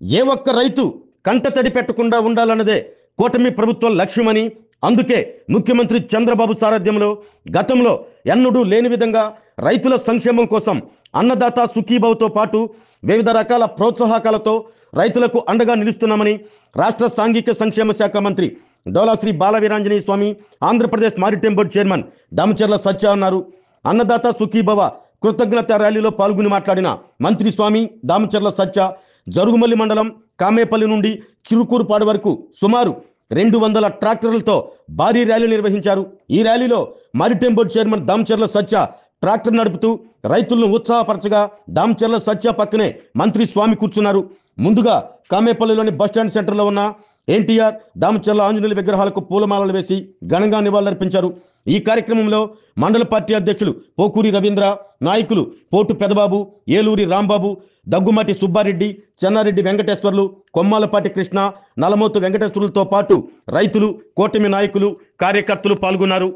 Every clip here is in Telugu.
ఏ ఒక్క రైతు కంటతడి పెట్టకుండా ఉండాలన్నదే కూటమి ప్రభుత్వం లక్ష్యమని, అందుకే ముఖ్యమంత్రి చంద్రబాబు సారథ్యంలో గతంలో ఎన్నడూ లేని విధంగా రైతుల సంక్షేమం కోసం అన్నదాత సుఖీభవతో పాటు వివిధ రకాల ప్రోత్సాహకాలతో రైతులకు అండగా నిలుస్తున్నామని రాష్ట్ర సాంఘిక సంక్షేమ శాఖ మంత్రి Dola Shri Balaveeranjaneya Swamy, Andhra Pradesh maritime board chairman Damacharla Satya అన్నారు. అన్నదాత సుఖీభవ కృతజ్ఞత ర్యాలీలో పాల్గొని మాట్లాడిన మంత్రి స్వామి దామచర్ల సత్య జరుగుమల్లి మండలం కామేపల్లి నుండి చిరుకూరుపాడు వరకు సుమారు 200 ట్రాక్టర్లతో భారీ ర్యాలీ నిర్వహించారు. ఈ ర్యాలీలో మారిటైమ్ బోర్డు చైర్మన్ దామచర్ల సత్య ట్రాక్టర్ నడుపుతూ రైతులను ఉత్సాహపరచగా దామచర్ల సత్య పక్కనే మంత్రి స్వామి కూర్చున్నారు. ముందుగా కామేపల్లిలోని బస్టాండ్ సెంటర్లో ఉన్న ఎన్టీఆర్, దామచర్ల ఆంజనేయుల విగ్రహాలకు పూలమాలలు వేసి ఘనంగా నివాళులర్పించారు. ఈ కార్యక్రమంలో మండల పార్టీ అధ్యక్షులు పోకూరి రవీంద్ర, నాయకులు పోటు పెదబాబు, ఏలూరి రాంబాబు, దగ్గుమాటి సుబ్బారెడ్డి, చెన్నారెడ్డి వెంకటేశ్వర్లు, కొమ్మాలపాటి కృష్ణ, నలమోతు వెంకటేశ్వర్లతో పాటు రైతులు, కూటమి నాయకులు, కార్యకర్తలు పాల్గొన్నారు.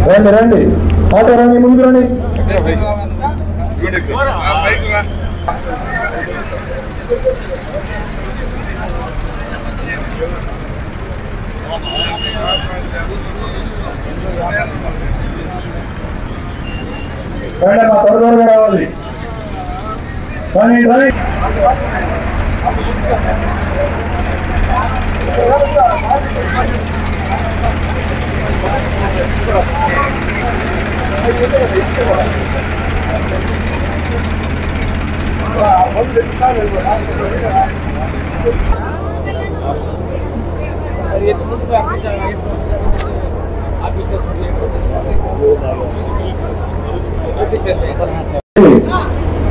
రండి రండి ఆటో రండి ముందు రండి రండి మా త్వరగా రావాలి రండి రండి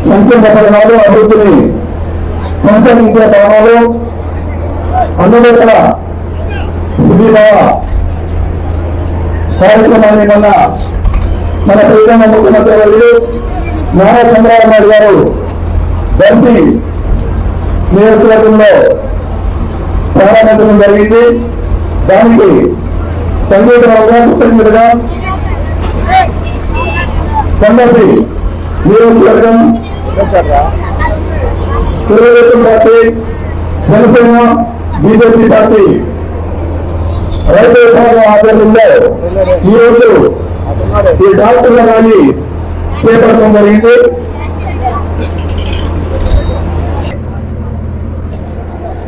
సంక్షేమ పథకాలు అభివృద్ధిని కొనసాగించే క్రమంలో అందుబాటుల సుదీర్ఘ కార్యక్రమాన్ని మొన్న మన ప్రియతమ ముఖ్యమంత్రి వర్యులు నారా చంద్రబాబు నాయుడు గారు దర్శి నియోజకవర్గంలో ప్రారంభించడం జరిగింది. దానికి సంగీతంగా కృతజ్ఞతగా కొండపి నియోజకవర్గం Telugu Desam party, Janasena, BJP party రైతు విభాగం ఆధ్వర్యంలో ఈరోజు ఈ డాక్టర్ల ర్యాలీ చేపట్టడం జరిగింది.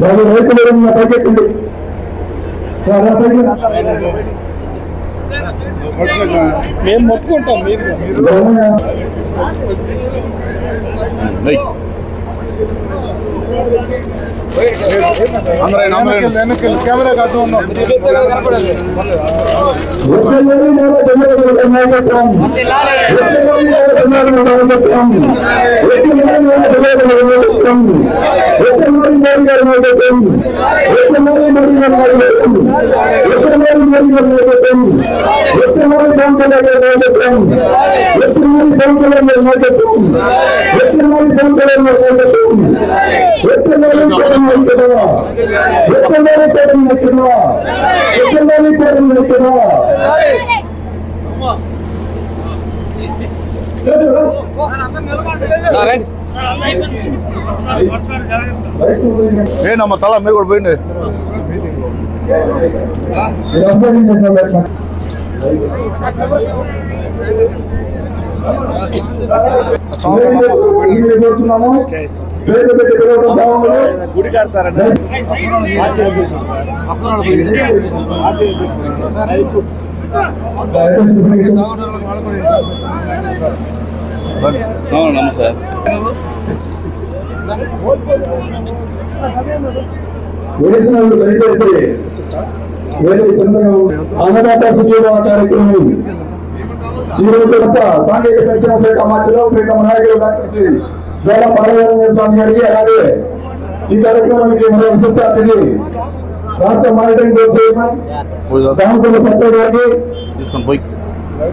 దాని రైతులు పైకెత్తింది మేము మొత్తుకుంటాం కెమెరా కాదు ఏనమ్మ తల మీరు కూడా పోయింది. గుడి కడతారండి సార్. అన్నదాత సుఖీభవ కార్యక్రమం ఈరోజు సాంఘిక సంక్షేమ శాఖ మంత్రిలో ప్రీతమ నాయకులు డాక్టర్ శ్రీ జోల పార్వతీయ స్వామి గారికి, అలాగే ఈ కార్యక్రమానికి మరో విశిష్ట అతిథి రాష్ట్ర మానిటరింగ్ బోర్డు చైర్మన్ దామకుల సత్య గారికి,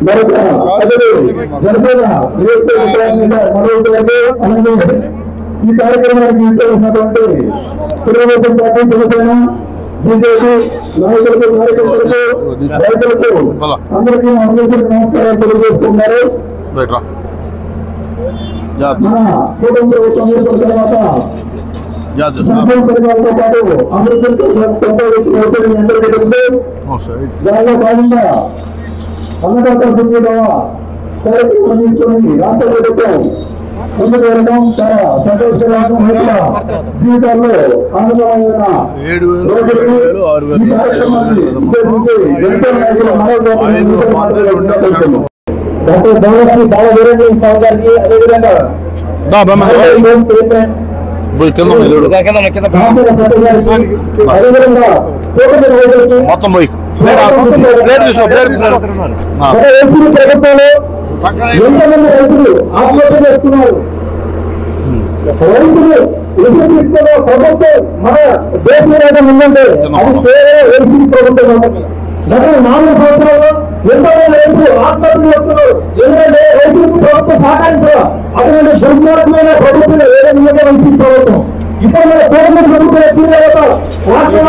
మరొక అతిథి జనసేన అలాగే ఈ కార్యక్రమానికి ఇచ్చినటువంటి తెలుగుదేశం పార్టీ, జనసేన, బీజేపీ నాయకులకు, కార్యకర్తలకు, రైతులకు అందరికీ నమస్కారాలు తెలియజేస్తున్నారు. మన కూటమి ప్రభుత్వం ఏర్పడిన తర్వాత సంక్షేమ పథకాలతో పాటు అభివృద్ధి అందరికీ దానిలో భాగంగా అన్నదాత సుఖీభవ కార్యక్రమం తీసుకుని రాష్ట్ర ప్రభుత్వం ముందుకు వెళ్ళడం చాలా సంతోషకరమైన జీవితాల్లో ఆనందమైన డాక్టర్ బాలశ్రీ బాలవీరేంద్ర స్వామి గారికి, అదేవిధంగా ప్రభుత్వంలో ఎంతమంది రైతులు ఆత్మహత్య చేస్తున్నారు. రైతులు ఎందుకు తీసుకున్న ప్రభుత్వం మన దేశంలో ఉందంటే అది కేవలం ఏపీ ప్రభుత్వం. గత 4 సంవత్సరాల్లో ఎంతమంది రైతులు ఆత్మహత్య చేస్తున్నారు. ఎందుకంటే రైతులకు ప్రభుత్వం సహకరించాలి. అటువంటి దుర్మార్గమైన ప్రభుత్వం ఏదైనా వైసీపీ ప్రభుత్వం ఇప్పుడు మన సోదరులు ప్రభుత్వం తీవ్రత వాటిలో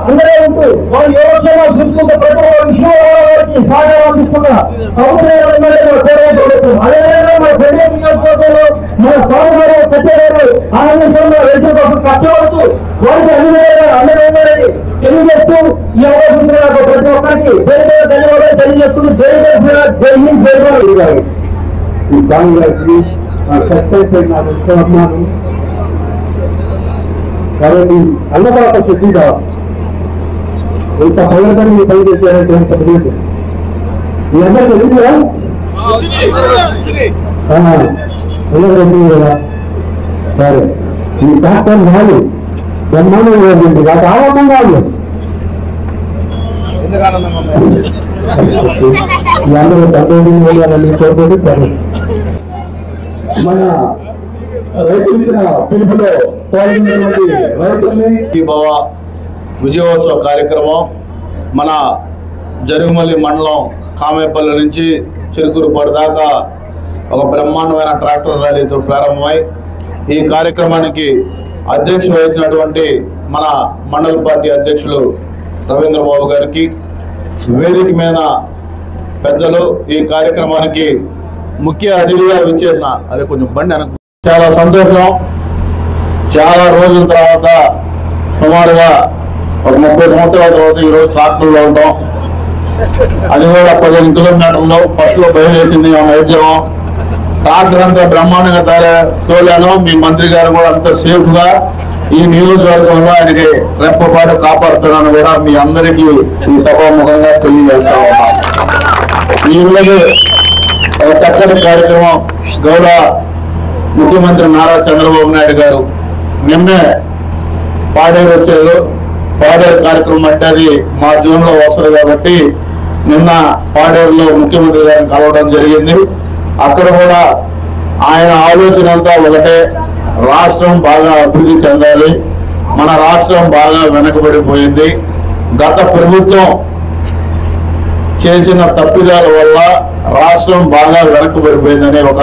అందరూ ఉంటూ వాళ్ళు ఏ విషయంలో చూసుకుంటే ప్రతి ఒక్క విషయంలో సహాయం అందిస్తున్నా అదేవిధంగా మన ప్రజలు మన స్వామివారు సత్యగారు ఆ విషయంలో రైతుల కోసం కష్టపడుతూ వారికి అందరూ తెలియజేస్తూ ఈ అవకాశం ప్రతి ఒక్కరికి ధన్యవాదాలు తెలియజేస్తూ జై హింద్ జై భారత్. ఈ కాంగ్రెస్కి విశ్వాసాలు కాబట్టి అన్నదాత శక్తిగా ఇంత పర్యటన పనిచేసేది ఎంత తెలియదు మీ అందరూ తెలియదురా కదా సరే ఈ ట్రాక్టర్ కాదు బ్రహ్మాండంగా ఉంటుంది నాకు ఆనందం కాదు అందరూ కోరుకోండి సరే మన రైతులు ఇచ్చిన పిలుపులో భవ విజయోత్సవ కార్యక్రమం మన జరుగుమల్లి మండలం కామేపల్లి నుంచి చిరుకురుపాడు దాకా ఒక బ్రహ్మాండమైన ట్రాక్టర్ ర్యాలీతో ప్రారంభమై ఈ కార్యక్రమానికి అధ్యక్ష వహించినటువంటి మన మండల పార్టీ అధ్యక్షులు రవీంద్రబాబు గారికి, వేదిక మీద పెద్దలు, ఈ కార్యక్రమానికి ముఖ్య అతిథిగా విచ్చేసిన అది కొంచెం బండి అనుకు చాలా సంతోషం. చాలా రోజుల తర్వాత సుమారుగా ఒక 30 సంవత్సరాల తర్వాత ఈరోజు ట్రాక్టర్లో ఉంటాం. అది కూడా 15 కిలోమీటర్లు ఫస్ట్లో బయలుదేసింది మా వైద్యం. ట్రాక్టర్ అంతా బ్రహ్మాండంగా తోలాను. మీ మంత్రి గారు కూడా అంత సేఫ్గా ఈ నియోజకవర్గంలో ఆయనకి రెప్పపాటు కాపాడుతున్నాను కూడా మీ అందరికీ ఈ సభాముఖంగా తెలియజేస్తా ఉన్నా. ఈరోజు ఒక చక్కటి కార్యక్రమం గౌరవ ముఖ్యమంత్రి నారా చంద్రబాబు నాయుడు గారు నిన్నే పాడేరు వచ్చారు. పాడేరు కార్యక్రమం అంటే అది మా జోన్లో వస్తుంది కాబట్టి నిన్న పాడేరులో ముఖ్యమంత్రి గారిని కలవడం జరిగింది. అక్కడ కూడా ఆయన ఆలోచన అంతా ఒకటే, రాష్ట్రం బాగా అభివృద్ధి చెందాలి, మన రాష్ట్రం బాగా వెనకబడిపోయింది, గత ప్రభుత్వం చేసిన తప్పిదాల వల్ల రాష్ట్రం బాగా వెనకబడిపోయిందనే ఒక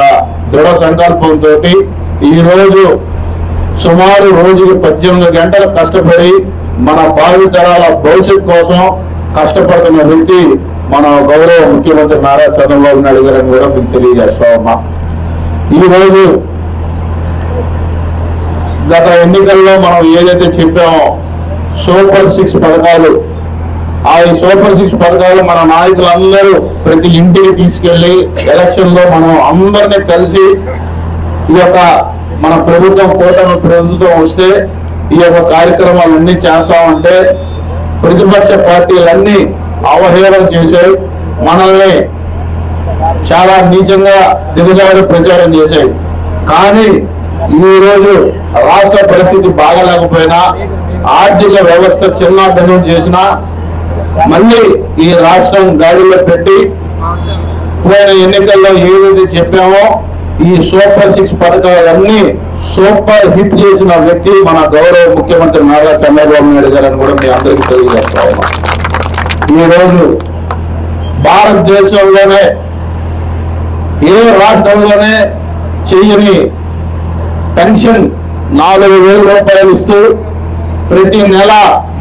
దృఢ సంకల్పంతో ఈరోజు సుమారు రోజుకి 18 గంటలు కష్టపడి మన భావితరాల భవిష్యత్ కోసం కష్టపడుతున్న వ్యక్తి మన గౌరవ ముఖ్యమంత్రి నారా చంద్రబాబు నాయుడు గారిని కూడా మీకు తెలియజేస్తా ఉన్నా. ఈరోజు గత ఎన్నికల్లో మనం ఏదైతే చెప్పామో సూపర్ 6 పథకాలు, ఆ సూపర్ 6 పథకాలు మన నాయకులందరూ ప్రతి ఇంటికి తీసుకెళ్లి ఎలక్షన్లో మనం అందరినీ కలిసి ఈ యొక్క మన ప్రభుత్వం కూటమి ప్రభుత్వం వస్తే ఈ యొక్క కార్యక్రమాలన్నీ చేస్తామంటే ప్రతిపక్ష పార్టీలన్నీ అవహేళన చేశాయి, మనల్ని చాలా నీచంగా దిగజారి ప్రచారం చేశాయి. కానీ ఈరోజు రాష్ట్ర పరిస్థితి బాగలేకపోయినా, ఆర్థిక వ్యవస్థ చిన్నాభిన్నం చేసినా మళ్ళీ ఈ రాష్ట్రం గాడిలో పెట్టి పోయిన ఎన్నికల్లో ఏదైతే చెప్పామో ఈ సూపర్ 6 పథకాలన్నీ సూపర్ హిట్ చేసిన వ్యక్తి మన గౌరవ ముఖ్యమంత్రి నారా చంద్రబాబు నాయుడు గారు అని కూడా మీ అందరికీ తెలియజేస్తా ఉన్నాం. ఈరోజు భారతదేశంలోనే ఏ రాష్ట్రంలోనే చేయని పెన్షన్ 4,000 రూపాయలు ఇస్తూ ప్రతి నెల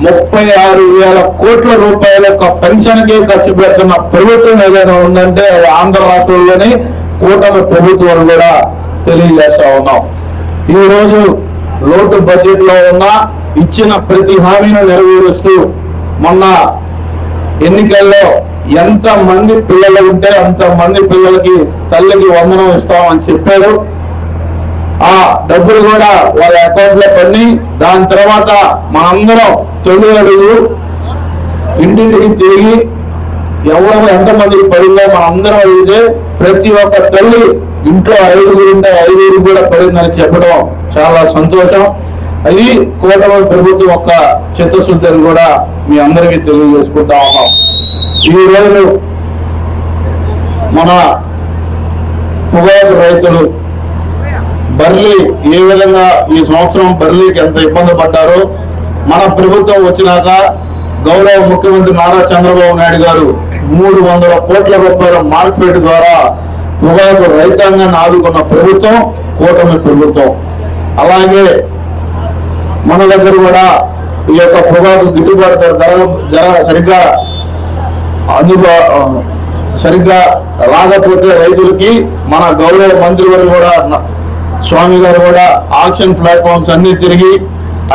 36,000 కోట్ల రూపాయల పెన్షన్కే ఖర్చు పెడుతున్న ప్రభుత్వం ఏదైనా ఉందంటే అది ఆంధ్ర రాష్ట్రంలోని కూటమి ప్రభుత్వాలు కూడా తెలియజేస్తా ఉన్నాం. ఈరోజు లోటు బడ్జెట్ లో ఉన్న ఇచ్చిన ప్రతి హామీని నెరవేరుస్తూ మొన్న ఎన్నికల్లో ఎంత మంది పిల్లలు ఉంటే అంత మంది పిల్లలకి తల్లికి వందనం ఇస్తామని చెప్పారు. ఆ డబ్బులు కూడా వాళ్ళ అకౌంట్ లో పడి దాని తర్వాత మనందరం తొలి అడుగు ఇంటింటికి తిరిగి ఎవరు ఎంతమందికి పడిందో మనందరం అడిగితే ప్రతి ఒక్క తల్లి ఇంట్లో 5 ఉంటే 5 కూడా పడిందని చెప్పడం చాలా సంతోషం. అది కూటమి ప్రభుత్వం యొక్క చిత్తశుద్ధిని కూడా మీ అందరికీ తెలియజేసుకుంటా ఉన్నాం. ఈరోజు మన పొగాకు రైతులు బర్లీ ఏ విధంగా ఈ సంవత్సరం బర్లీకి ఎంత ఇబ్బంది పడ్డారో మన ప్రభుత్వం వచ్చినాక గౌరవ ముఖ్యమంత్రి నారా చంద్రబాబు నాయుడు గారు 300 కోట్ల రూపాయల మార్కెట్ ద్వారా పొగాకు రైతాంగాన్ని ఆదుకున్న ప్రభుత్వం కూటమి ప్రభుత్వం. అలాగే మన దగ్గర కూడా ఈ యొక్క పొగాకు గిట్టుబాటు ధర సరిగ్గా రాకపోతే రైతులకి మన గౌరవ మంత్రివర్యులు కూడా స్వామి గారు కూడా ఆక్షన్ ప్లాట్ఫామ్స్ అన్ని తిరిగి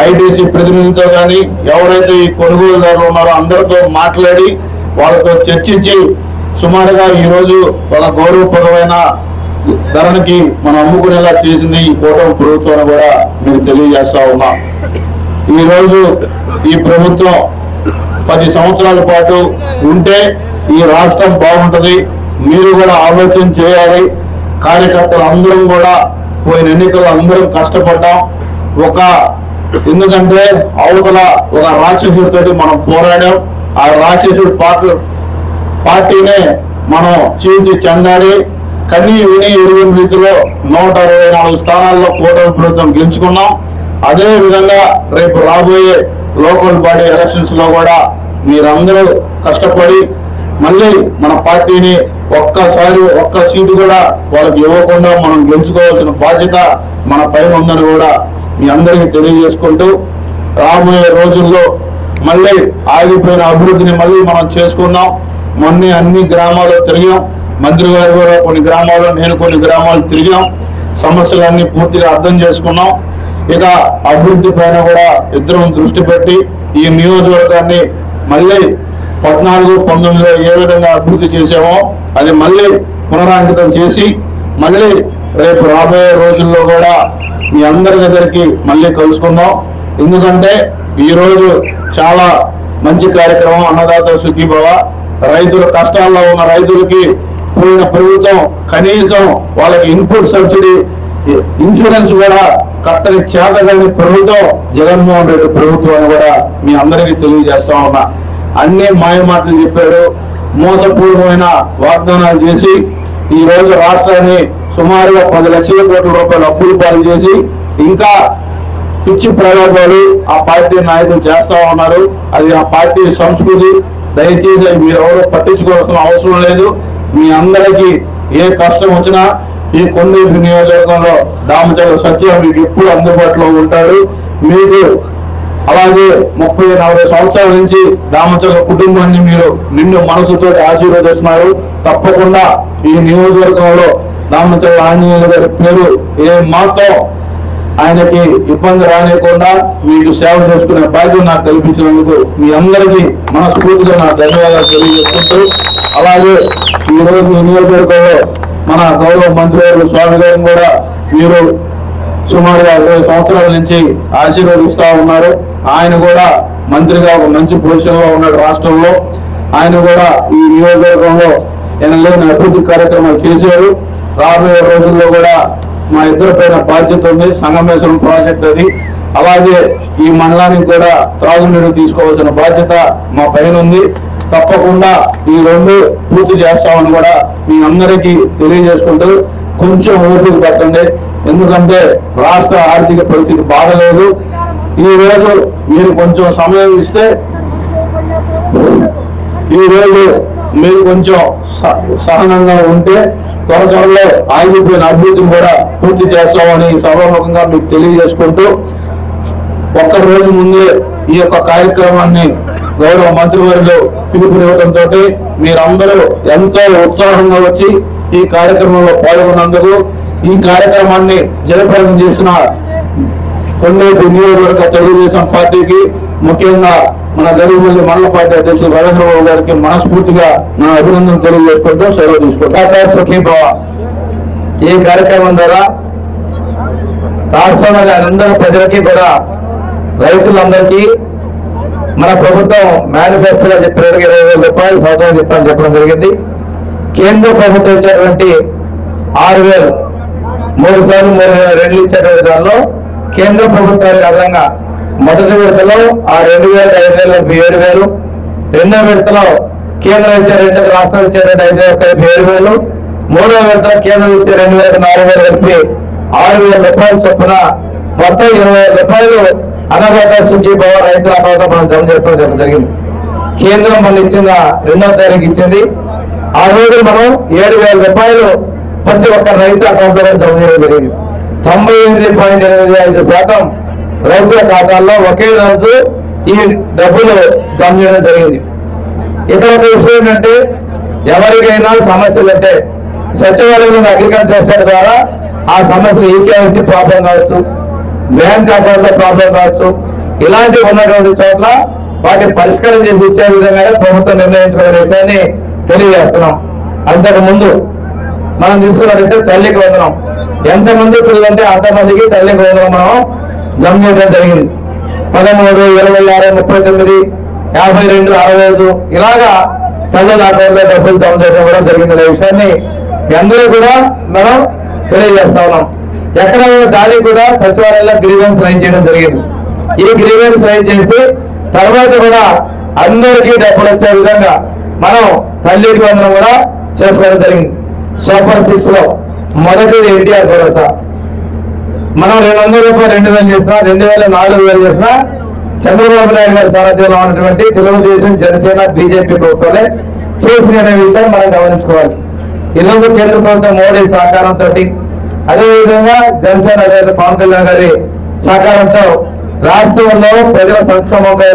ఐటీసీ ప్రతినిధులతో కానీ ఎవరైతే ఈ కొనుగోలుదారులు ఉన్నారో అందరితో మాట్లాడి వాళ్ళతో చర్చించి సుమారుగా ఈరోజు వాళ్ళ గౌరవప్రదమైన ధరనికి మనం అమ్ముకునేలా చేసింది ఈ కూటమి ప్రభుత్వాన్ని కూడా మీకు తెలియజేస్తా ఉన్నాం. ఈరోజు ఈ ప్రభుత్వం 10 సంవత్సరాల పాటు ఉంటే ఈ రాష్ట్రం బాగుంటుంది. మీరు కూడా ఆలోచన చేయాలి. కార్యకర్తలు అందరం కూడా పోయిన ఎన్నికల్లో అందరం కష్టపడ్డాం. ఎందుకంటే అవతల ఒక రాక్షసుడితోటి మనం పోరాడాం. ఆ రాక్షసుడి పార్టీనే మనం చీల్చి చెందాడి కనీ విని ఎరుగిన రీతిలో 124 స్థానాల్లో కూటమి ప్రభుత్వం గెలుచుకున్నాం. అదే విధంగా రేపు రాబోయే లోకల్ బాడీ ఎలక్షన్స్ లో కూడా మీరందరూ కష్టపడి మళ్ళీ మన పార్టీని ఒక్క సీటు కూడా వాళ్ళకి ఇవ్వకుండా మనం గెలుచుకోవాల్సిన బాధ్యత మన పైన ఉందని కూడా మీ అందరికీ తెలియజేసుకుంటూ రాబోయే రోజుల్లో మళ్ళీ ఆగిపోయిన అభివృద్ధిని మళ్ళీ మనం చేసుకున్నాం. మొన్నే అన్ని గ్రామాల్లో తిరిగాం. మంత్రి గారు కూడా కొన్ని గ్రామాల్లో, నేను కొన్ని గ్రామాలు తిరిగాం. సమస్యలన్నీ పూర్తిగా అర్థం చేసుకున్నాం. ఇక అభివృద్ధి పైన కూడా ఇద్దరం దృష్టి పెట్టి ఈ నియోజకవర్గాన్ని మళ్ళీ 14-19లో ఏ విధంగా అభివృద్ధి చేసామో అది మళ్ళీ పునరాంకితం చేసి మళ్ళీ రేపు రాబోయే రోజుల్లో కూడా మీ అందరి దగ్గరికి మళ్ళీ కలుసుకుందాం. ఎందుకంటే ఈరోజు చాలా మంచి కార్యక్రమం అన్నదాత సుఖీభవ. రైతుల కష్టాల్లో ఉన్న రైతులకి పోయిన ప్రభుత్వం కనీసం వాళ్ళకి ఇన్పుట్ సబ్సిడీ ఇన్సూరెన్స్ కూడా కట్టని చేతగాని ప్రభుత్వం జగన్మోహన్ రెడ్డి ప్రభుత్వం అని కూడా మీ అందరికీ తెలియజేస్తా ఉన్నా. అన్ని మాయమాటలు చెప్పాడు, మోసపూర్వమైన వాగ్దానాలు చేసి ఈ రోజు రాష్ట్రాన్ని సుమారుగా 10 లక్షల కోట్ల రూపాయలు అప్పులు పాలు చేసి ఇంకా పిచ్చి ప్రయోగాలు ఆ పార్టీ నాయకులు చేస్తా ఉన్నారు. అది ఆ పార్టీ సంస్కృతి. దయచేసి మీరు ఎవరు పట్టించుకోవాల్సిన అవసరం లేదు. మీ అందరికీ ఏ కష్టం వచ్చినా ఈ కొండేపి నియోజకవర్గంలో దామచర్ల సత్య మీకు ఎప్పుడు అందుబాటులో ఉంటాడు. మీకు అలాగే 30-40 సంవత్సరాల నుంచి దామచర్ల కుటుంబాన్ని మీరు నిన్ను మనసుతో ఆశీర్వదిస్తున్నారు. తప్పకుండా ఈ నియోజకవర్గంలో దామచర్ల ఆంజనేయులు గారి పేరు ఏ మాత్రం ఆయనకి ఇబ్బంది రానియకుండా మీకు సేవ చేసుకునే బాధ్యత నాకు కల్పించినందుకు మీ అందరికీ మనస్ఫూర్తిగా నా ధన్యవాదాలు తెలియజేసుకుంటూ, అలాగే ఈ రోజు ఈ నియోజకవర్గంలో మన గౌరవ మంత్రివర్యులు స్వామి గారిని కూడా మీరు సుమారుగా 20 సంవత్సరాల నుంచి ఆశీర్వదిస్తా ఉన్నారు. ఆయన కూడా మంత్రిగా ఒక మంచి పొజిషన్ లో ఉన్నాడు రాష్ట్రంలో. ఆయన కూడా ఈ నియోజకవర్గంలో ఎనలేని అభివృద్ధి కార్యక్రమాలు చేశారు. రాబోయే రోజుల్లో కూడా మా ఇద్దరి పైన బాధ్యత ఉంది. సంగమేశ్వరం ప్రాజెక్ట్ అది. అలాగే ఈ మండలానికి కూడా త్రాగునీరు తీసుకోవాల్సిన బాధ్యత మా పైన ఉంది. తప్పకుండా ఈ 2 పూర్తి చేస్తామని కూడా మీ అందరికీ తెలియజేసుకుంటూ కొంచెం ఓపిక పట్టండి. ఎందుకంటే రాష్ట్ర ఆర్థిక పరిస్థితి బాగలేదు. ఈ రోజు మీరు కొంచెం సమయం ఇస్తే ఈ రోజు మీరు కొంచెం సహనంగా ఉంటే త్వరలో ఆగిపోయిన అభివృద్ధిని కూడా పూర్తి చేస్తామని సభాముఖంగా మీకు తెలియజేసుకుంటూ, ఒక్క రోజు ముందే ఈ యొక్క కార్యక్రమాన్ని గౌరవ మంత్రివర్యులు పిలుపునివ్వడంతో మీరందరూ ఎంతో ఉత్సాహంగా వచ్చి ఈ కార్యక్రమంలో పాల్గొన్నందుకు, ఈ కార్యక్రమాన్ని జయప్రదం చేసిన కొండేపి నియోజకవర్గ తెలుగుదేశం పార్టీకి, ముఖ్యంగా మన జరుగుమల్లి మండల పార్టీ అధ్యక్షులు రవీంద్రబాబు గారికి మనస్ఫూర్తిగా నా అభినందన తెలియజేసుకుంటూ సెలవు తీసుకుంటాం. ఈ కార్యక్రమం ద్వారా రాష్ట్రంలోని అందరి ప్రజలకి కూడా, రైతులందరికీ మన ప్రభుత్వం మేనిఫెస్టోలో చెప్పిన 20,000 రూపాయలు సంవత్సరానికి ఇస్తామని చెప్పడం జరిగింది. కేంద్ర ప్రభుత్వం ఇచ్చేటువంటి 6,000 3 సార్లు 3,200 ఇచ్చేటువంటి దానిలో కేంద్ర ప్రభుత్వానికి అదనంగా మొదటి విడతలో ఆ 2,000 5,000 7,000, రెండో విడతలో కేంద్రం ఇచ్చే 2 రాష్ట్రాలు ఇచ్చే 5,000 కలిపి 7,000, మూడో విడతలో కేంద్రం ఇచ్చే 2,000 4,000 కలిపి 6,000 రూపాయలు చొప్పున మొత్తం 20,000 రూపాయలు అన్నదాత సుఖీభవ రైతుల అకౌంట్ మనం జమ చేసుకోవడం జరిగింది. కేంద్రం మనం ఇచ్చిన 2వ తారీఖు ఇచ్చింది. ఆ రోజు మనం 7,000 రూపాయలు ప్రతి ఒక్క రైతు అకౌంట్ లో జమ చేయడం జరిగింది. 98.85% రైతుల ఖాతాల్లో ఒకే రోజు ఈ డబ్బులు జమ చేయడం జరిగింది. ఇక్కడ ఒక విషయం ఏంటంటే, ఎవరికైనా సమస్యలు అంటే సచివాలయంలో అగ్రికల్చర్ స్టేట్ ద్వారా ఆ సమస్యలు ఈకేవైసీ ప్రాబ్లం కావచ్చు, బ్యాంక్ అకౌంట్ లో ప్రాబ్లం కావచ్చు, ఇలాంటివి ఉన్నటువంటి చోట్ల వాటిని పరిష్కారం చేసి ఇచ్చే విధంగానే ప్రభుత్వం నిర్ణయించుకునే విషయాన్ని తెలియజేస్తున్నాం. అంతకు ముందు మనం తీసుకున్నట్టయితే తల్లికి వందనం, ఎంతమంది పిల్లలు అంటే అంతమందికి తల్లికి వందనం మనం జమ చేయడం జరిగింది. 13, 26, 39, 52, 65 ఇలాగా తల్లి అకౌంట్లో డబ్బులు జమ చేయడం కూడా జరిగింది. అనే విషయాన్ని అందరూ కూడా మనం తెలియజేస్తా ఉన్నాం. ఎక్కడ దానికి కూడా సచివాలయంలో గ్రీవెన్స్ రైజ్ చేయడం జరిగింది. ఈ గ్రీవెన్స్ రైజ్ చేసి తర్వాత కూడా అందరికీ డబ్బులు వచ్చే విధంగా మనం తల్లికి వందనం కూడా చేసుకోవడం జరిగింది. సూపర్ 6 లో మొదటిది ఎన్టీఆర్ భరోసా. మనం 200 రూపాయలు 2000 చేసినా, 2000 4000 చేసినా చంద్రబాబు నాయుడు గారి సారథ్యంలో ఉన్నటువంటి తెలుగుదేశం, జనసేన, బీజేపీ ప్రభుత్వాలే చేసిన విషయాన్ని మనం గమనించుకోవాలి. ఈరోజు కేంద్ర ప్రభుత్వం మోడీ సహకారంతో, అదేవిధంగా జనసేన పవన్ కళ్యాణ్ గారి సహకారంతో రాష్ట్రంలో ప్రజల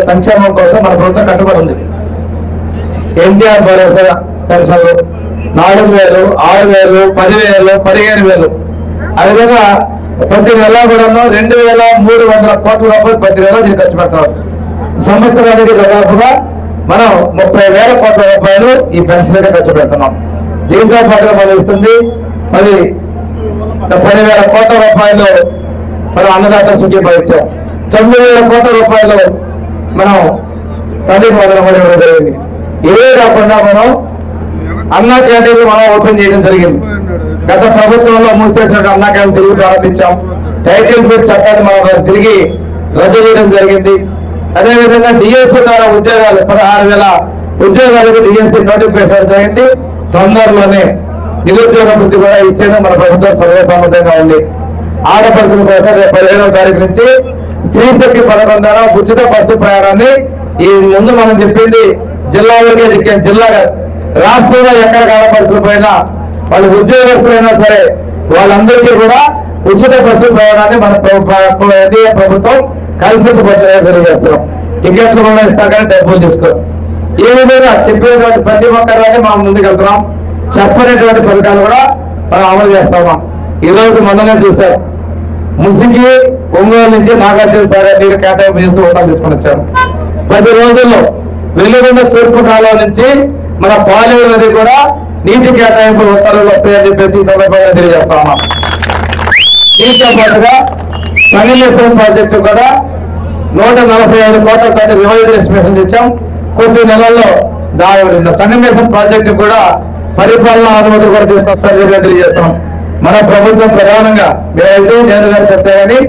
సంక్షేమం కోసం మన ప్రభుత్వం కట్టుబడి ఉంది. ఎన్టీఆర్ భరోసా పెన్షన్లు 4000, 6000, 10,000, 15,000 అదేవిధంగా ప్రతి నెల కూడా 2,300 కోట్ల రూపాయలు ప్రతి నెల దీన్ని ఖర్చు పెడతారు. సంవత్సరానికి దాదాపుగా మనం 30,000 కోట్ల రూపాయలు ఈ పెన్షన్ ఖర్చు పెడుతున్నాం. దీంతో పాటుగా మనం ఇస్తుంది 10,000 కోట్ల రూపాయలు మనం అన్నదాత సుఖీభావ ఇచ్చాం. 9,000 కోట్ల రూపాయలు మనం తల్లికి వందనం కూడా ఇవ్వడం జరిగింది. ఇవే కాకుండా మనం అన్నా క్యాంటీన్లు మనం ఓపెన్ చేయడం జరిగింది. గత ప్రభుత్వంలో మూసేసినట్టు అన్నా క్యాంటీన్ తిరిగి ప్రారంభించాం. టైటిల్ బీడ్ చట్టాన్ని మనం తిరిగి రద్దు చేయడం జరిగింది. అదేవిధంగా డిఎస్సీ ద్వారా ఉద్యోగాలు 16,000 ఉద్యోగాలకు డిఎస్సీ నోటిఫికేషన్ జరిగింది. తొందరలోనే నిరుద్యోగ వృత్తి కూడా ఇచ్చేది మన ప్రభుత్వం సర్వసమ్మతంగా ఉంది. ఆడపడుచుల కోసం రేపు 15వ తారీఖు నుంచి స్త్రీ శక్తి పథకం ద్వారా ఉచిత బస్సు ప్రయాణాన్ని ఈ ముందు మనం చెప్పింది జిల్లాలోనే జిల్లాగా రాష్ట్రంలో ఎక్కడ ఆడపడుచులు పోయినా వాళ్ళు ఉద్యోగస్తులైనా సరే వాళ్ళందరికీ కూడా ఉచిత బస్సు ప్రయాణాన్ని మన ఎన్డీఏ ప్రభుత్వం కల్పించబోతుందని తెలియజేస్తున్నాం. టికెట్లు కూడా ఇస్తారు కానీ డబ్బులు తీసుకోరు. ఈ విధంగా చెప్పేటువంటి ప్రతి ఒక్కరిని మనం ముందుకెళ్తున్నాం. చెప్పనేటువంటి పథకాలు కూడా మనం అమలు చేస్తున్నాం. ఈ రోజు మొన్ననే చూశారు, ముసిగి ఒంగోలు నుంచి నాగార్జున సాగర్ నీరు కేటాయింపు చేస్తూ ఓటాలు తీసుకొని వచ్చారు. 10 రోజుల్లో వెల్లుగొండ తూర్పు కాలం నుంచి మన పాలేరు నది కూడా నీటి కేటాయింపు ఉత్తర్వులు వస్తాయని చెప్పేసి ఈ సందర్భంగా తెలియజేస్తా ఉన్నాం. దీంతో పాటుగా సంగమేశ్వరం ప్రాజెక్టు కూడా 145 కోట్లతో రివైజ్ ఎస్టిమేషన్ తెచ్చాం. కొద్ది నెలల్లో సంగమేశ్వరం ప్రాజెక్టు కూడా పరిపాలనా అనుమతి కూడా తీసుకొస్తారని తెలియజేస్తాం. మన ప్రభుత్వం ప్రధానంగా మేమైతే నేను గారు చెప్తే కానీ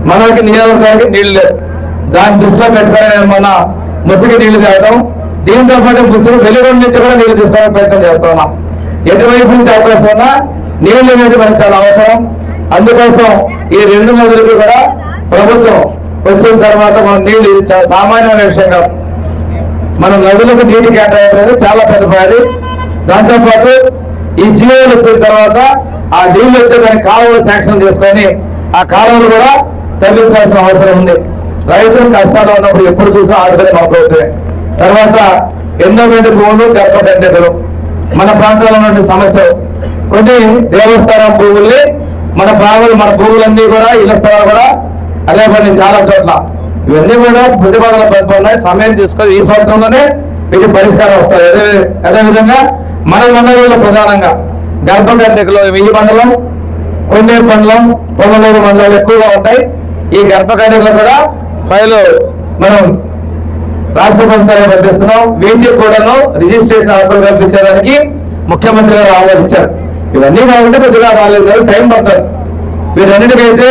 మనకి నియోజకవర్గానికి నీళ్లు లేదు. దాన్ని దృష్టిలో పెట్టుకొని మన ముసుగు నీళ్లు తాగడం, దీంతో పాటు ముసుగు వెలుగుండ నుంచి కూడా నీళ్లు తీసుకోవడానికి ప్రయత్నం చేస్తున్నాం. ఎటువైపు నుంచి అవకాశం ఉన్నా నీళ్లు అనేది మనకు చాలా అవసరం. అందుకోసం ఈ 2 నదులకి కూడా ప్రభుత్వం వచ్చిన తర్వాత మనం నీళ్లు చాలా సామాన్యమైన విషయం కాదు. మన నదులకు నీటి కేటాయింపు అనేది చాలా పెద్ద పని. దాంతోపాటు ఈ జీవోలు వచ్చిన తర్వాత ఆ నీళ్లు వచ్చేదానికి కాలువలు శాంక్షన్ చేసుకొని ఆ కాలువలు కూడా తగ్గించాల్సిన అవసరం ఉంది. రైతులు కష్టాలు ఉన్నప్పుడు ఎప్పుడు చూసినా ఆదుకునే మా ప్రభుత్వమే. తర్వాత ఎండోమెంట్ భూములు, గర్భకంటెలు మన ప్రాంతాల్లో ఉన్న సమస్యలు. కొన్ని దేవస్థానం భూముల్ని మన భూములన్నీ కూడా ఇళ్ల స్థలాలు కూడా అదే పని చాలా చోట్ల ఇవన్నీ కూడా ప్రతిపాదన ఉన్నాయి. సమయం తీసుకొని ఈ సంవత్సరంలోనే వీటి పరిష్కారం వస్తాయి. అదేవిధంగా మన మండలంలో ప్రధానంగా గర్భకంటెకులు ఈ మండలం, కొన్ని మండలం, పొంగలూరు మండలాలు ఎక్కువగా ఉంటాయి. ఈ గర్భకంటెకులు కూడా ఫైలు మనం రాష్ట్ర ప్రభుత్వాన్ని పంపిస్తున్నాం. వీటికి కూడాను రిజిస్ట్రేషన్ హక్కులు కల్పించడానికి ముఖ్యమంత్రి గారు ఆమోదించారు. ఇవన్నీ కావాలంటే కొద్దిగా రాలేదు, టైం పడుతుంది. వీటన్నిటికైతే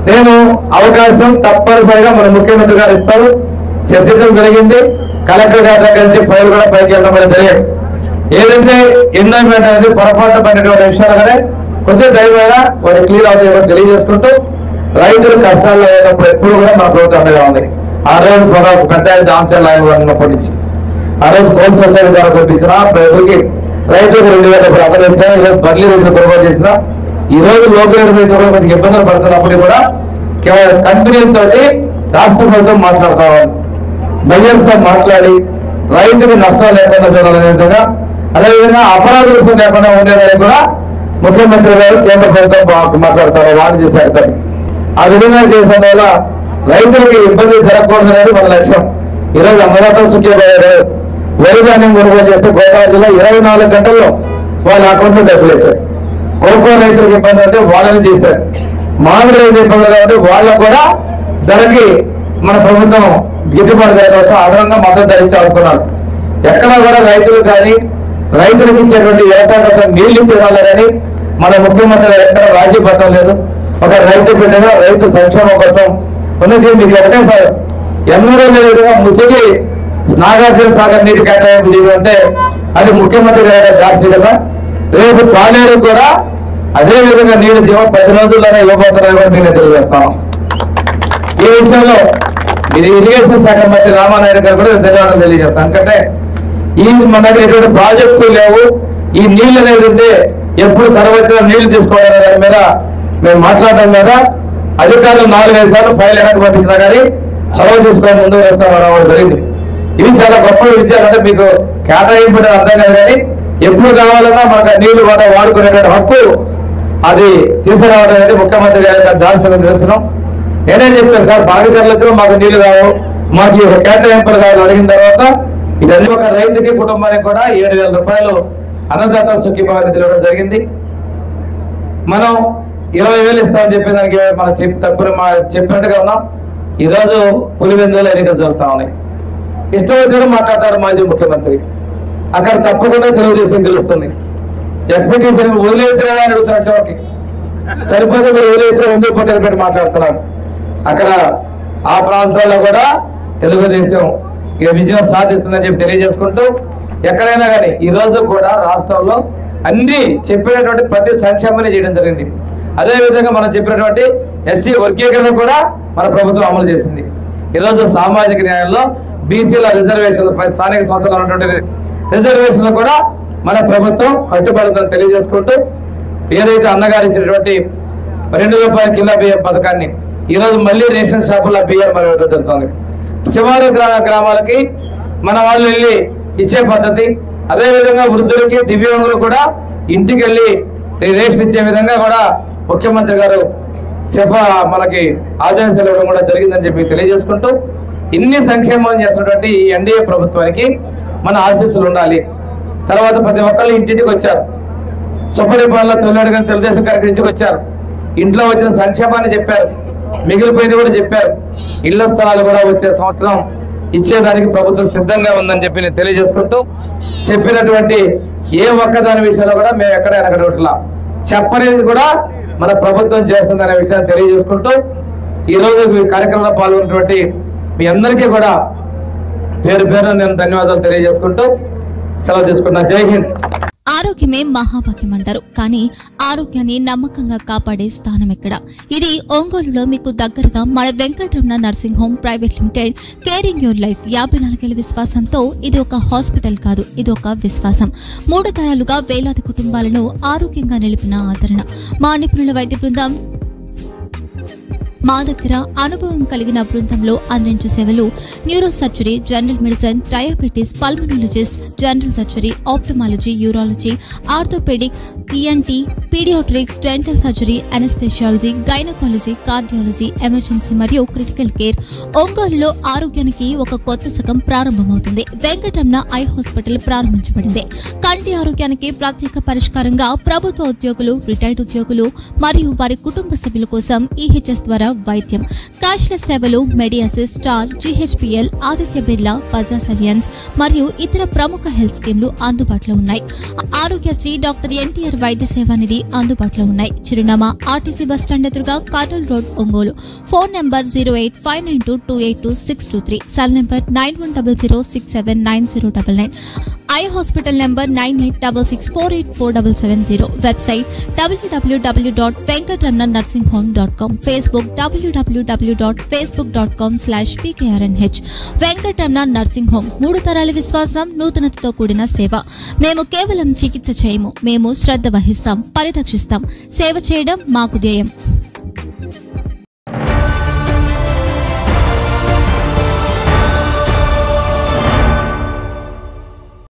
నేను అవకాశం తప్పనిసరిగా మన ముఖ్యమంత్రి గారు ఇస్తారు. చర్చించడం జరిగింది. కలెక్టర్ గారి దగ్గర నుంచి ఫైల్ కూడా పైకి వెళ్ళడం అనేది జరిగింది. ఏదైతే ఎండోమెంట్ అనేది పొరపాటు పడినటువంటి విషయాలుగానే కొద్దిగా దయమైనా వాటి క్లియర్ అవుతాయో తెలియజేసుకుంటూ రైతులు కష్టాల్లో అయినప్పుడు ఎప్పుడు కూడా మన ప్రభుత్వం అండగా ఉంది. ఆ రోజు పెద్ద ఆంచల్ ఉన్నప్పటి నుంచి ఆ రోజు కోల్ సొసైటీ ద్వారా పంపించిన ప్రజలకి రైతులకు 2,000 రూపాయలు అమలు చేసినా, ఈరోజు బదిలీ రైతులు కొనుగోలు చేసినా, ఈ రోజు లోకేట్ రైతులు కూడా కొద్దిగా ఇబ్బందులు పడుతున్నప్పుడు కూడా కేవలం కంపెనీలతో రాష్ట్ర ప్రభుత్వం మాట్లాడుకోవాలి, బయ్యర్స్తో మాట్లాడి రైతుకి నష్టం లేకుండా చూడాలనే విధంగా, అదేవిధంగా అపరాధ రుసుము లేకుండా ఉండేదని కూడా ముఖ్యమంత్రి గారు కేంద్ర ప్రభుత్వం మాట్లాడతారు, వాడు చేశారు. ఆ విధంగా చేసిన వల్ల రైతులకి ఇబ్బంది జరగకూడదనేది మన లక్ష్యం. ఈరోజు అన్నదాత సుఖీభాగారు వరి ధాన్యం కొనుగోలు చేస్తే గోదావరి జిల్లా 24 గంటల్లో వాళ్ళ అకౌంట్లో డబ్బులు వేశారు. కోకో రైతులకు ఇబ్బంది అంటే వాళ్ళని చేశారు, మామిడి రైతు ఇబ్బంది కాబట్టి వాళ్ళకు కూడా ధరకి మన ప్రభుత్వం గిట్టుబాటు ధర కోసం అదనంగా మద్దతు ధరించి ఆడుకున్నారు. ఎక్కడా కూడా రైతులు కానీ రైతులకు ఇచ్చేటువంటి వ్యవసాయ నీళ్లు ఇచ్చే వాళ్ళ కానీ మన ముఖ్యమంత్రి ఎక్కడ రాజీ పట్టడం లేదు. ఒక రైతు బిడ్డగా రైతు సంక్షేమం కోసం ఉన్నది. మీకు ఒకటే సార్ ఎన్నడూ లేదుగా ముసిగి నాగార్జున సాగర్ నీటి కేటాయింపు అంటే అది ముఖ్యమంత్రి గారి దాచి కదా. రేపు పాలేరు కూడా అదే విధంగా నీరు జీవం 10 రోజుల్లోనే ఇవ్వబోతున్నారని కూడా నేను తెలియజేస్తాను. ఈ విషయంలో ఇది ఇరిగేషన్ శాఖ మంత్రి రామానాయుడు గారు కూడా ధన్యవాదాలు తెలియజేస్తాను. ఎందుకంటే ఈ మన దగ్గర ఎటువంటి ప్రాజెక్ట్స్ లేవు, ఈ నీళ్ళు అనేది ఉంటే ఎప్పుడు తర్వాత నీళ్లు తీసుకోవాలనే దాని మీద మేము మాట్లాడడం కదా. అధికారులు 4-5 సార్లు ఫైల్ వెనక్కి పంపించినా కానీ చొరవ తీసుకొని ముందుకు వేసుకోవడం జరిగింది. ఇవి చాలా గొప్ప విషయాలు. అంటే మీకు కేటాయింపు అర్థం కాదు, కానీ ఎప్పుడు కావాలన్నా మనకు నీళ్లు వాడుకునేటువంటి హక్కు అది తీసుకురావడం అనేది ముఖ్యమంత్రి గారి దాల్సిన తెలుసును. నేనేం చెప్పాను సార్, బాగచర్లలో మాకు నీళ్లు కావు, మాకు కేటాయింపులు కావాలని అడిగిన తర్వాత ఇదన్నీ ఒక రైతుకి కుటుంబానికి కూడా 7,000 రూపాయలు అన్నదాత సుఖీభావ నిధి ఇవ్వడం జరిగింది. మనం 20,000 ఇస్తామని చెప్పేదానికి మనం చెప్పినట్టుగా ఉన్నాం. ఈరోజు పులివెందుల ఎన్నికలు జరుగుతా ఉన్నాయి. ఇష్టమైతే మాట్లాడతారు మాజీ ముఖ్యమంత్రి. అక్కడ తప్పకుండా తెలుగుదేశం గెలుస్తుంది. ఎఫ్ఐటీసీ వదిలేసిన అడుగుతున్నారు, చోకి సరిపోతే మీరు వదిలేసిన ఎందుకు పట్టేలు పెట్టి మాట్లాడుతున్నారు. అక్కడ ఆ ప్రాంతాల్లో కూడా తెలుగుదేశం ఇక విజయం సాధిస్తుందని చెప్పి తెలియజేసుకుంటూ, ఎక్కడైనా కానీ ఈ రోజు కూడా రాష్ట్రంలో అన్ని చెప్పినటువంటి ప్రతి సంక్షేమాన్ని చేయడం జరిగింది. అదేవిధంగా మనం చెప్పినటువంటి ఎస్సీ వర్గీకరణ కూడా మన ప్రభుత్వం అమలు చేసింది. ఈరోజు సామాజిక న్యాయంలో బీసీల రిజర్వేషన్లు స్థానిక సంస్థలు ఉన్నటువంటి రిజర్వేషన్లు కూడా మన ప్రభుత్వం కట్టుబడుతుందని తెలియజేసుకుంటూ, ఏదైతే అన్నగారు ఇచ్చినటువంటి 2 రూపాయల కిలో బియ్యం పథకాన్ని ఈరోజు మళ్ళీ రేషన్ షాపుల్లో బియ్యం మరి జరుగుతుంది. శివారు గ్రామాలకి మన వాళ్ళు వెళ్ళి ఇచ్చే పద్ధతి, అదేవిధంగా వృద్ధులకి దివ్యాంగులు కూడా ఇంటికి వెళ్ళి రేషన్ ఇచ్చే విధంగా కూడా ముఖ్యమంత్రి గారు మనకి ఆదేశాలు ఇవ్వడం కూడా జరిగిందని చెప్పి తెలియజేసుకుంటూ, ఇన్ని సంక్షేమం చేస్తున్నటువంటి ఈ ఎన్డీఏ ప్రభుత్వానికి మన ఆశీస్సులు ఉండాలి. తర్వాత ప్రతి ఒక్కళ్ళు ఇంటింటికి వచ్చారు. సుపరిపాలన తొలినాడు తెలుగుదేశం గారికి ఇంటికి వచ్చారు. ఇంట్లో వచ్చిన సంక్షేమాన్ని చెప్పారు, మిగిలిపోయింది కూడా చెప్పారు. ఇళ్ల స్థలాలు కూడా వచ్చే సంవత్సరం ఇచ్చేదానికి ప్రభుత్వం సిద్ధంగా ఉందని చెప్పి నేను తెలియజేసుకుంటూ, చెప్పినటువంటి ఏ ఒక్కదాని విషయంలో కూడా మేము ఎక్కడ వెనకడట్లా, చెప్పనేది కూడా మన ప్రభుత్వం చేస్తుందనే విషయాన్ని తెలియజేసుకుంటూ, ఈరోజు ఈ కార్యక్రమంలో పాల్గొన్నటువంటి మీ అందరికీ కూడా పేరు పేరున నేను ధన్యవాదాలు తెలియజేసుకుంటూ సెలవు తీసుకుంటున్నా. జై హింద్. ఆరోగ్యమే మహాభాగ్యం అంటారు, కానీ ఆరోగ్యాన్ని నమ్మకంగా కాపాడే స్థానం ఎక్కడ? ఇది ఒంగోలులో మీకు దగ్గరగా మన Venkataramana nursing home private limited. Caring your life 54 ఏళ్ల విశ్వాసంతో ఇది ఒక హాస్పిటల్ కాదు, ఇది ఒక విశ్వాసం. 3 తరాలుగా వేలాది కుటుంబాలను ఆరోగ్యంగా నిలిపిన ఆదరణ. మా నిపుణుల వైద్య బృందం మా దగ్గర అనుభవం కలిగిన బృందంలో అందించే సేవలు neuro surgery, general medicine, diabetes, pulmonologist, general surgery, ophthalmology, urology, orthopaedic, ENT, paediatrics, dental surgery, anaesthesiology, gynaecology, cardiology, emergency మరియు క్రిటికల్ కేర్. ఒంగోలులో ఆరోగ్యానికి ఒక కొత్త శకం ప్రారంభమవుతుంది. వెంకటరమణ ఐ హాస్పిటల్ ప్రారంభించబడింది. కంటి ఆరోగ్యానికి ప్రత్యేక పరిష్కారంగా ప్రభుత్వ ఉద్యోగులు, రిటైర్డ్ ఉద్యోగులు మరియు వారి కుటుంబ సభ్యుల కోసం ఈహెచ్ఎస్ ద్వారా వైద్యం. క్యాష్లెస్ సేవలు Medi Assist, Star, GHPL, Aditya Birla, Bajaj Allianz మరియు ఇతర ప్రముఖ హెల్త్ స్కీమ్లు అందుబాటులో ఉన్నాయి. ఆరోగ్యశ్రీ, డాక్టర్ ఎన్టీఆర్ వైద్య సేవా నిధి అందుబాటులో ఉన్నాయి. చిరునామా ఆర్టీసీ బస్టాండ్ ఎదురుగా, Kurnool road, Ongole. Phone number 08592282623, cell number 9100679099. Eye hospital number 9866484770. Website www.venkatramannursing.com. Facebook www.facebook.com/pkrnh. Venkataramana nursing home, 3 తరాల విశ్వాసం, నూతనతతో కూడిన సేవ. మేము కేవలం చికిత్స చేయము, మేము శ్రద్ధ వహిస్తాం, పరిరక్షిస్తాం. సేవ చేయడం మాకు ధ్యేయం.